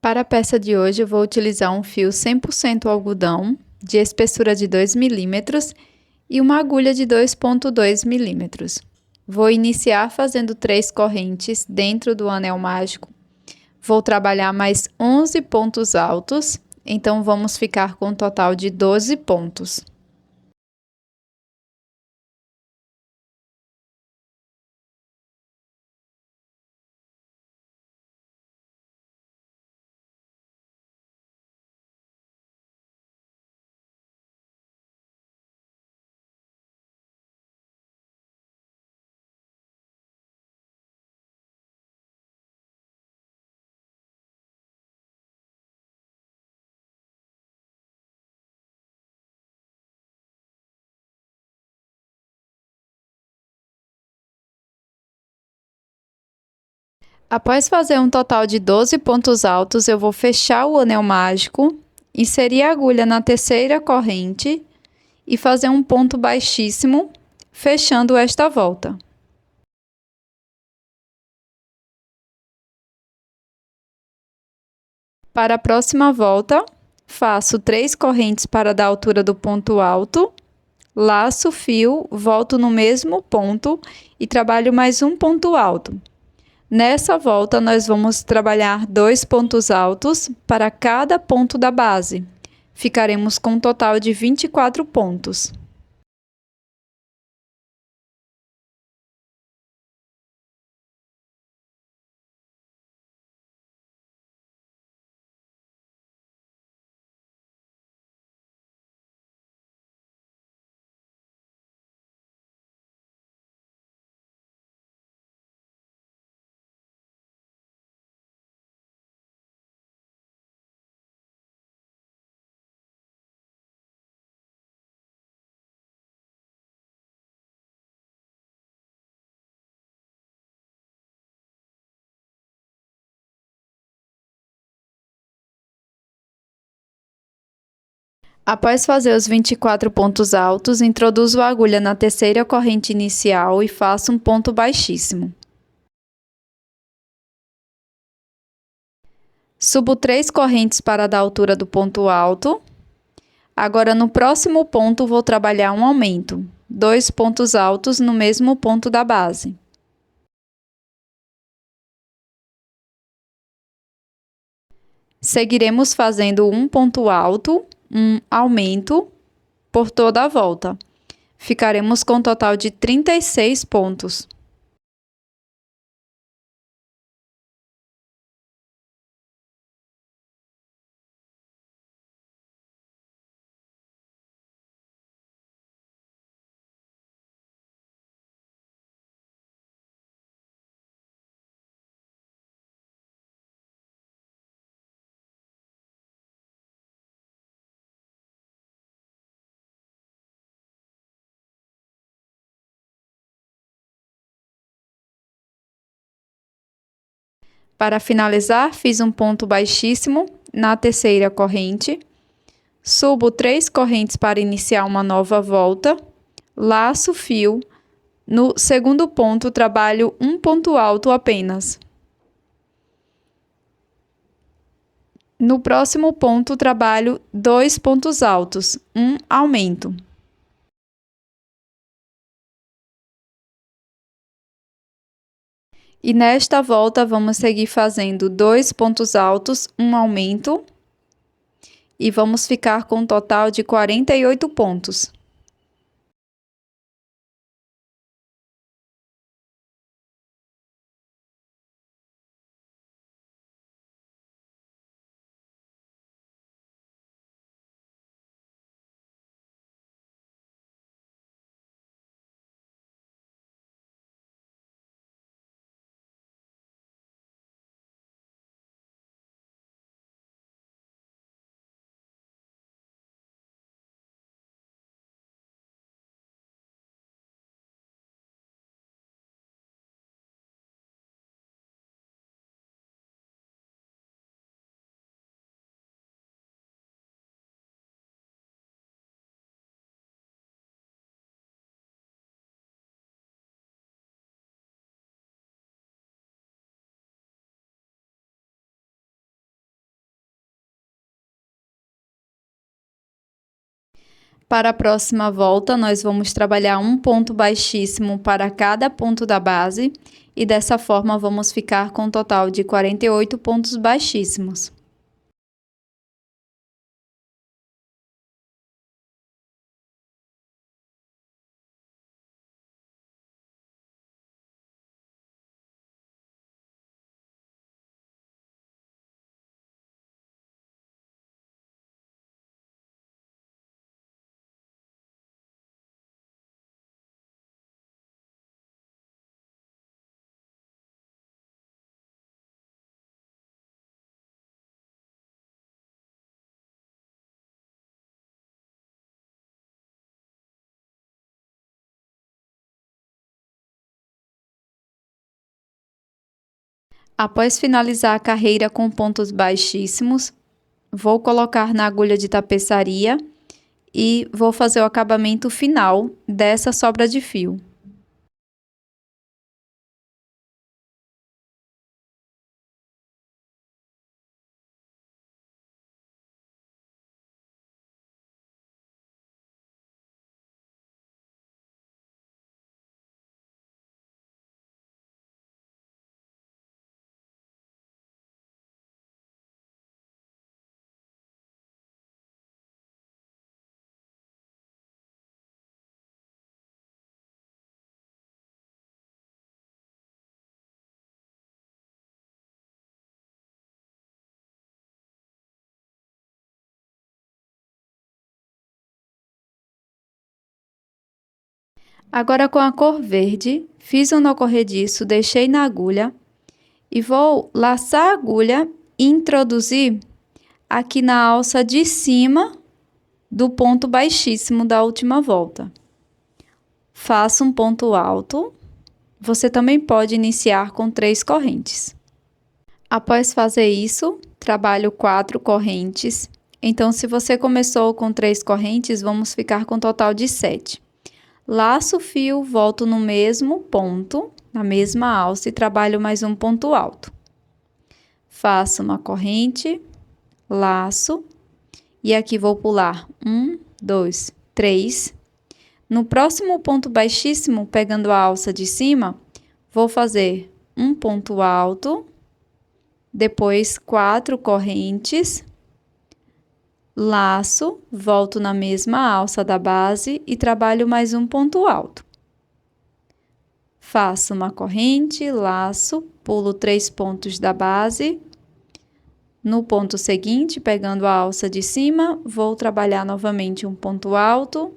Para a peça de hoje, eu vou utilizar um fio 100% algodão, de espessura de 2 milímetros e uma agulha de 2,2 milímetros. Vou iniciar fazendo 3 correntes dentro do anel mágico. Vou trabalhar mais 11 pontos altos, então vamos ficar com um total de 12 pontos. Após fazer um total de 12 pontos altos, eu vou fechar o anel mágico, inserir a agulha na terceira corrente e fazer um ponto baixíssimo, fechando esta volta. Para a próxima volta, faço 3 correntes para dar altura do ponto alto, laço o fio, volto no mesmo ponto e trabalho mais um ponto alto. Nessa volta, nós vamos trabalhar 2 pontos altos para cada ponto da base. Ficaremos com um total de 24 pontos. Após fazer os 24 pontos altos, introduzo a agulha na terceira corrente inicial e faço um ponto baixíssimo. Subo 3 correntes para dar altura do ponto alto. Agora, no próximo ponto, vou trabalhar um aumento, 2 pontos altos no mesmo ponto da base. Seguiremos fazendo um ponto alto, um aumento, por toda a volta. Ficaremos com um total de 36 pontos. Para finalizar, fiz um ponto baixíssimo na terceira corrente, subo 3 correntes para iniciar uma nova volta, laço o fio, no segundo ponto trabalho um ponto alto apenas. No próximo ponto trabalho 2 pontos altos, um aumento. E nesta volta, vamos seguir fazendo 2 pontos altos, um aumento. E vamos ficar com um total de 48 pontos. Para a próxima volta, nós vamos trabalhar um ponto baixíssimo para cada ponto da base e dessa forma vamos ficar com um total de 48 pontos baixíssimos. Após finalizar a carreira com pontos baixíssimos, vou colocar na agulha de tapeçaria e vou fazer o acabamento final dessa sobra de fio. Agora com a cor verde, fiz um nó corrediço, deixei na agulha e vou laçar a agulha e introduzir aqui na alça de cima do ponto baixíssimo da última volta. Faço um ponto alto. Você também pode iniciar com 3 correntes. Após fazer isso, trabalho 4 correntes. Então, se você começou com 3 correntes, vamos ficar com um total de 7. Laço o fio, volto no mesmo ponto, na mesma alça e trabalho mais um ponto alto. Faço uma corrente, laço e aqui vou pular 1, 2, 3. No próximo ponto baixíssimo, pegando a alça de cima, vou fazer um ponto alto, depois 4 correntes, laço, volto na mesma alça da base e trabalho mais um ponto alto. Faço uma corrente, laço, pulo 3 pontos da base. No ponto seguinte, pegando a alça de cima, vou trabalhar novamente um ponto alto,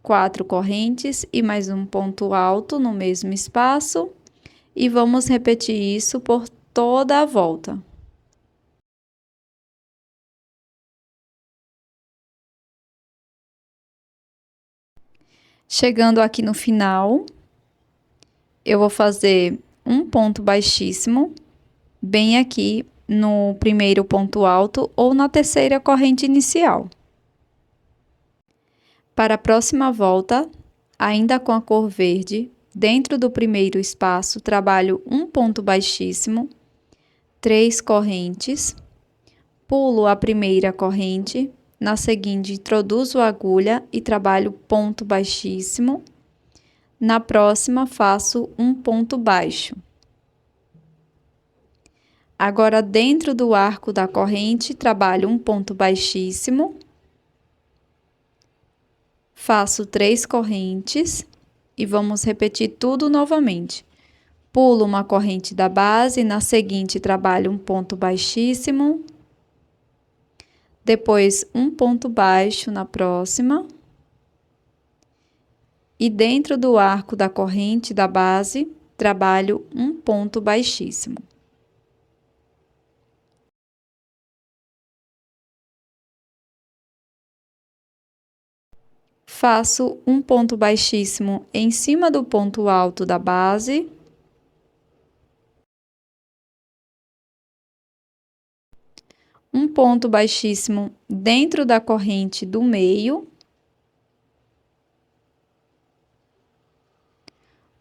4 correntes e mais um ponto alto no mesmo espaço. E vamos repetir isso por toda a volta. Chegando aqui no final, eu vou fazer um ponto baixíssimo, bem aqui no primeiro ponto alto ou na terceira corrente inicial. Para a próxima volta, ainda com a cor verde, dentro do primeiro espaço, trabalho um ponto baixíssimo, 3 correntes, pulo a primeira corrente, na seguinte introduzo a agulha e trabalho ponto baixíssimo. Na próxima, faço um ponto baixo. Agora, dentro do arco da corrente, trabalho um ponto baixíssimo. Faço 3 correntes e vamos repetir tudo novamente. Pulo uma corrente da base, na seguinte, trabalho um ponto baixíssimo. Depois, um ponto baixo na próxima. E dentro do arco da corrente da base, trabalho um ponto baixíssimo. Faço um ponto baixíssimo em cima do ponto alto da base. Um ponto baixíssimo dentro da corrente do meio.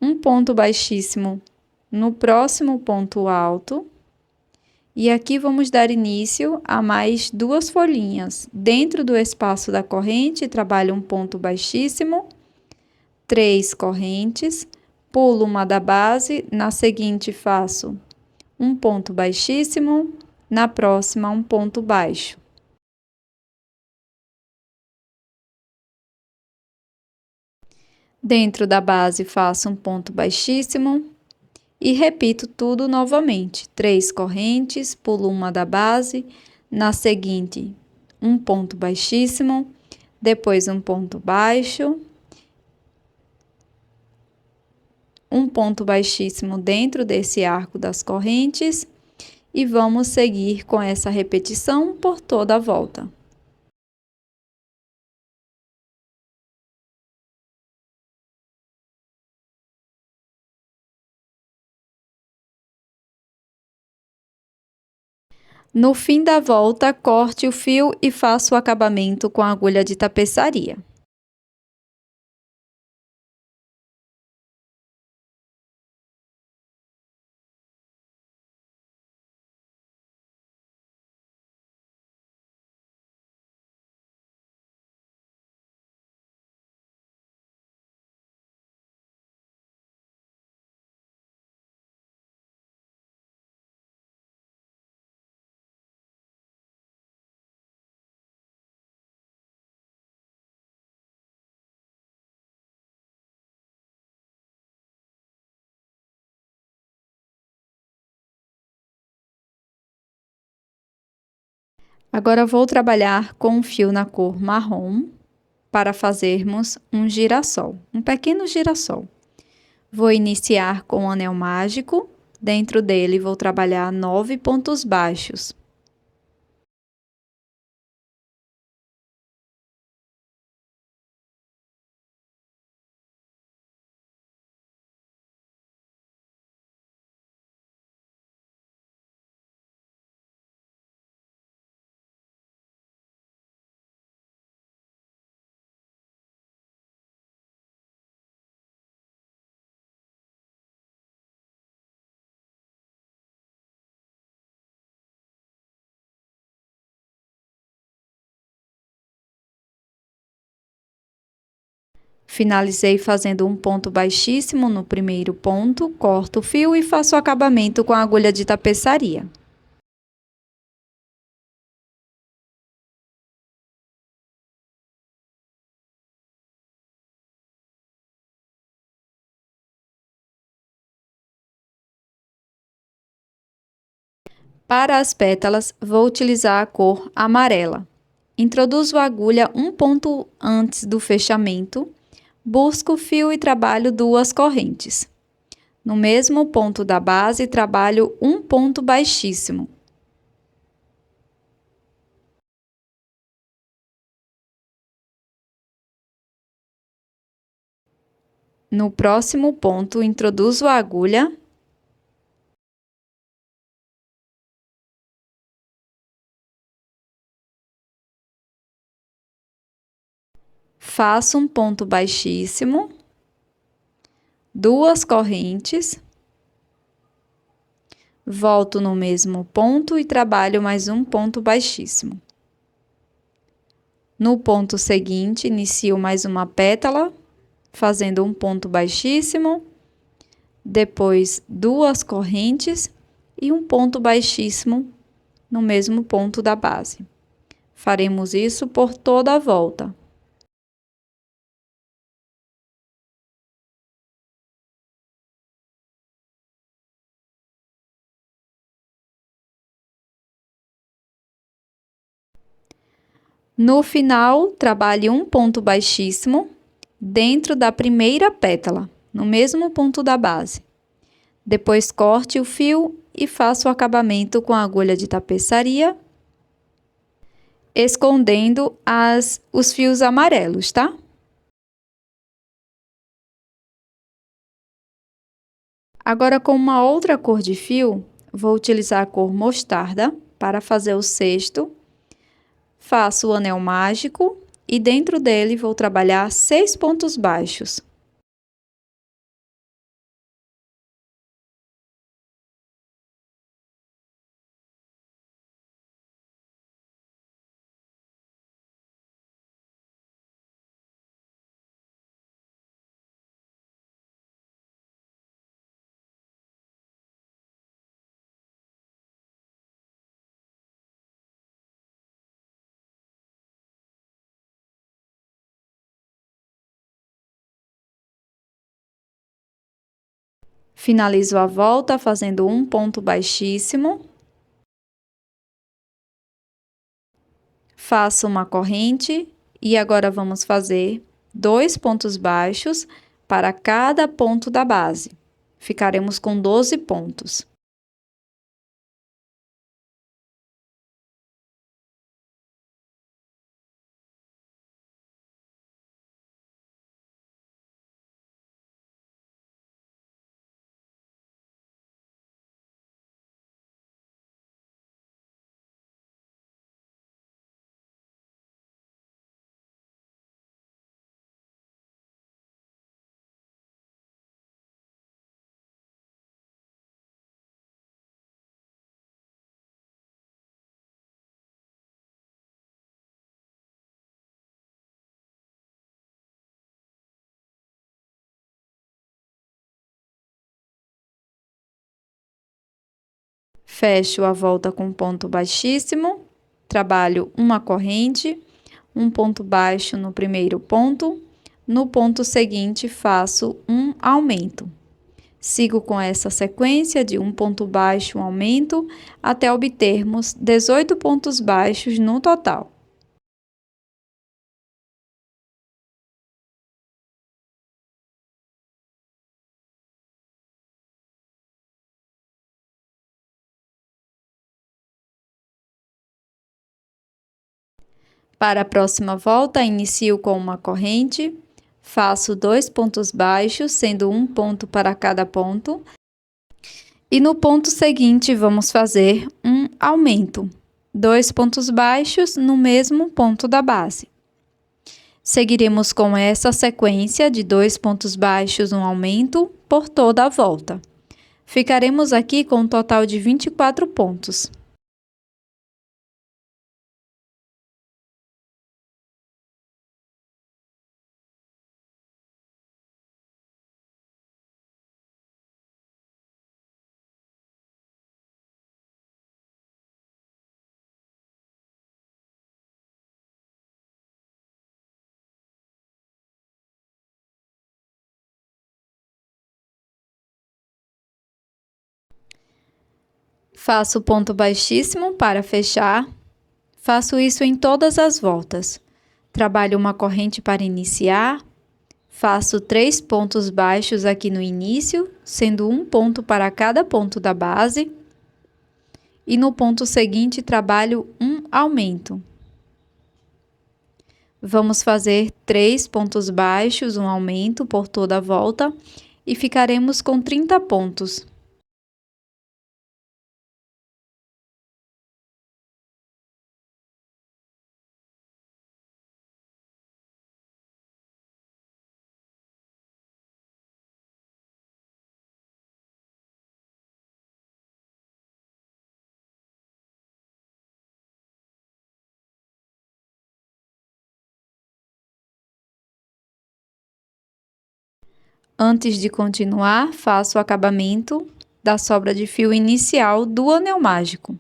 Um ponto baixíssimo no próximo ponto alto E aqui vamos dar início a mais 2 folhinhas. Dentro do espaço da corrente, trabalho um ponto baixíssimo, 3 correntes, pulo uma da base, na seguinte faço um ponto baixíssimo, na próxima um ponto baixo. Dentro da base faço um ponto baixíssimo e repito tudo novamente. 3 correntes, pulo uma da base, na seguinte um ponto baixíssimo, depois um ponto baixo, um ponto baixíssimo dentro desse arco das correntes e vamos seguir com essa repetição por toda a volta. No fim da volta, corte o fio e faça o acabamento com a agulha de tapeçaria. Agora vou trabalhar com um fio na cor marrom para fazermos um girassol, um pequeno girassol. Vou iniciar com o anel mágico, dentro dele vou trabalhar 9 pontos baixos. Finalizei fazendo um ponto baixíssimo no primeiro ponto, corto o fio e faço o acabamento com a agulha de tapeçaria. Para as pétalas, vou utilizar a cor amarela. Introduzo a agulha um ponto antes do fechamento, busco o fio e trabalho 2 correntes. No mesmo ponto da base, trabalho um ponto baixíssimo. No próximo ponto, introduzo a agulha faço um ponto baixíssimo, 2 correntes, volto no mesmo ponto e trabalho mais um ponto baixíssimo. No ponto seguinte, inicio mais uma pétala, fazendo um ponto baixíssimo, depois 2 correntes e um ponto baixíssimo no mesmo ponto da base. Faremos isso por toda a volta. No final, trabalhe um ponto baixíssimo dentro da primeira pétala, no mesmo ponto da base. Depois corte o fio e faça o acabamento com a agulha de tapeçaria, escondendo os fios amarelos, tá? Agora, com uma outra cor de fio, vou utilizar a cor mostarda para fazer o cesto. Faço o anel mágico e dentro dele vou trabalhar 6 pontos baixos. Finalizo a volta fazendo um ponto baixíssimo. Faço uma corrente e agora vamos fazer 2 pontos baixos para cada ponto da base. Ficaremos com 12 pontos. Fecho a volta com ponto baixíssimo, trabalho uma corrente, um ponto baixo no primeiro ponto, no ponto seguinte faço um aumento. Sigo com essa sequência de um ponto baixo, um aumento, até obtermos 18 pontos baixos no total. Para a próxima volta, inicio com uma corrente, faço 2 pontos baixos, sendo um ponto para cada ponto. E no ponto seguinte, vamos fazer um aumento. 2 pontos baixos no mesmo ponto da base. Seguiremos com essa sequência de 2 pontos baixos, um aumento, por toda a volta. Ficaremos aqui com um total de 24 pontos. Faço ponto baixíssimo para fechar. Faço isso em todas as voltas. Trabalho uma corrente para iniciar. Faço 3 pontos baixos aqui no início, sendo um ponto para cada ponto da base. E no ponto seguinte, trabalho um aumento. Vamos fazer 3 pontos baixos, um aumento por toda a volta, e ficaremos com 30 pontos. Antes de continuar, faço o acabamento da sobra de fio inicial do anel mágico.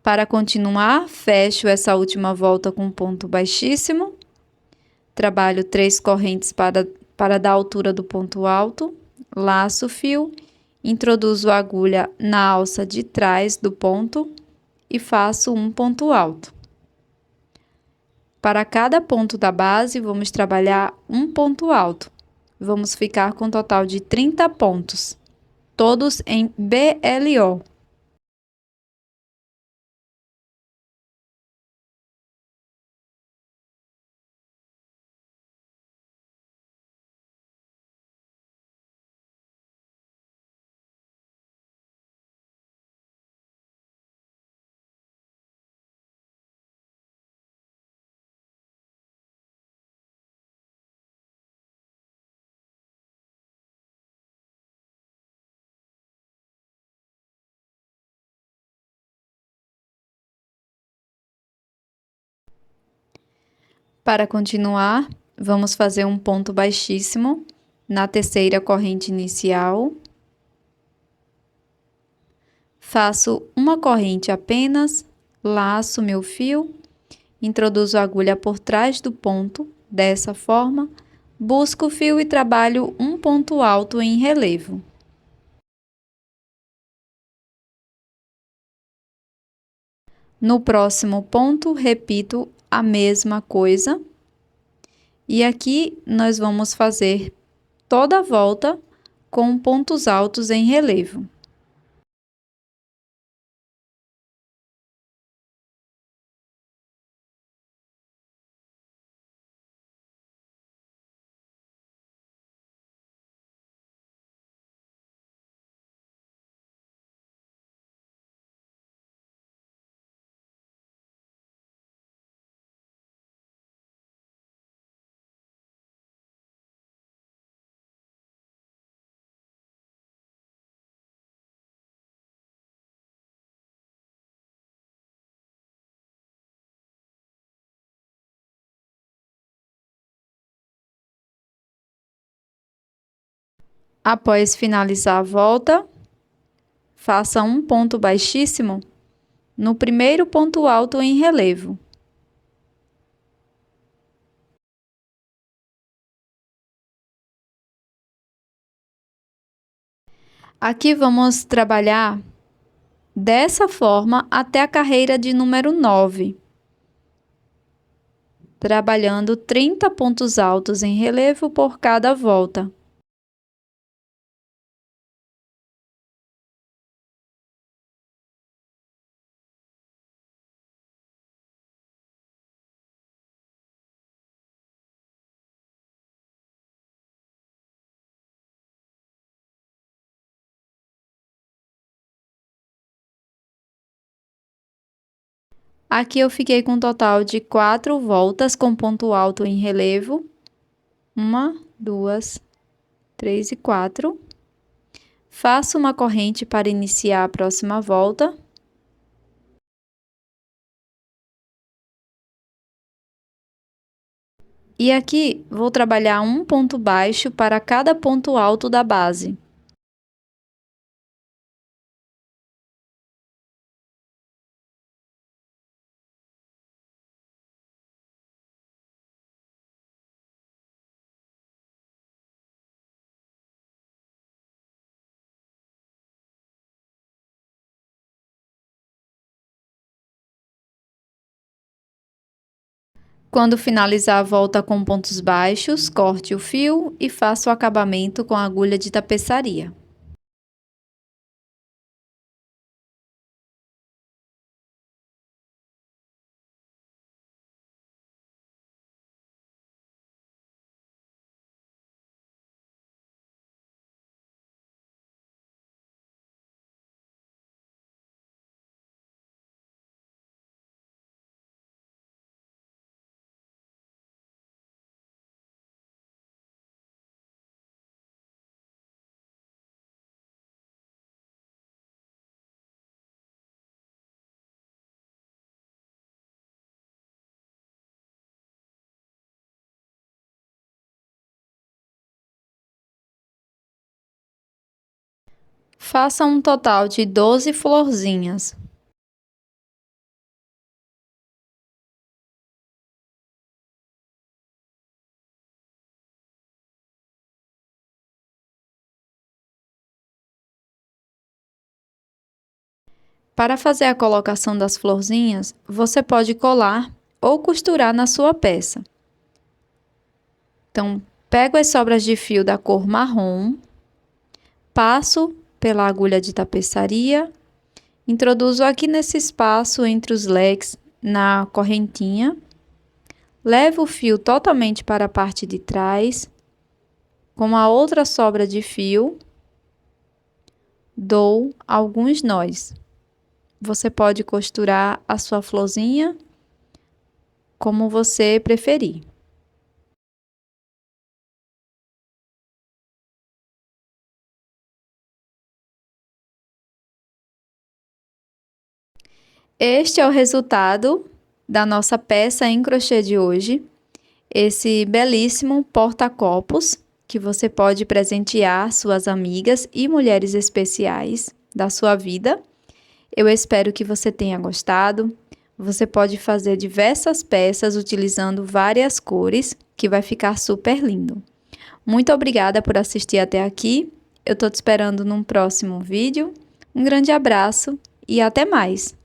Para continuar, fecho essa última volta com ponto baixíssimo. Trabalho 3 correntes para dar a altura do ponto alto. Laço o fio, introduzo a agulha na alça de trás do ponto e faço um ponto alto. Para cada ponto da base, vamos trabalhar um ponto alto. Vamos ficar com um total de 30 pontos, todos em BLO. Para continuar, vamos fazer um ponto baixíssimo na terceira corrente inicial. Faço uma corrente apenas, laço meu fio, introduzo a agulha por trás do ponto, dessa forma, busco o fio e trabalho um ponto alto em relevo. No próximo ponto, repito a mesma coisa. E aqui nós vamos fazer toda a volta com pontos altos em relevo. Após finalizar a volta, faça um ponto baixíssimo no primeiro ponto alto em relevo. Aqui vamos trabalhar dessa forma até a carreira de número 9, trabalhando 30 pontos altos em relevo por cada volta. Aqui eu fiquei com um total de 4 voltas com ponto alto em relevo. 1, 2, 3 e 4. Faço uma corrente para iniciar a próxima volta. E aqui vou trabalhar um ponto baixo para cada ponto alto da base. Quando finalizar a volta com pontos baixos, corte o fio e faça o acabamento com a agulha de tapeçaria. Faça um total de 12 florzinhas. Para fazer a colocação das florzinhas, você pode colar ou costurar na sua peça. Então, pego as sobras de fio da cor marrom, passo pela agulha de tapeçaria, introduzo aqui nesse espaço entre os leques na correntinha, levo o fio totalmente para a parte de trás, com a outra sobra de fio, dou alguns nós. Você pode costurar a sua florzinha como você preferir. Este é o resultado da nossa peça em crochê de hoje. esse belíssimo porta-copos que você pode presentear suas amigas e mulheres especiais da sua vida. Eu espero que você tenha gostado. Você pode fazer diversas peças utilizando várias cores, que vai ficar super lindo. Muito obrigada por assistir até aqui. Eu tô te esperando num próximo vídeo. Um grande abraço e até mais!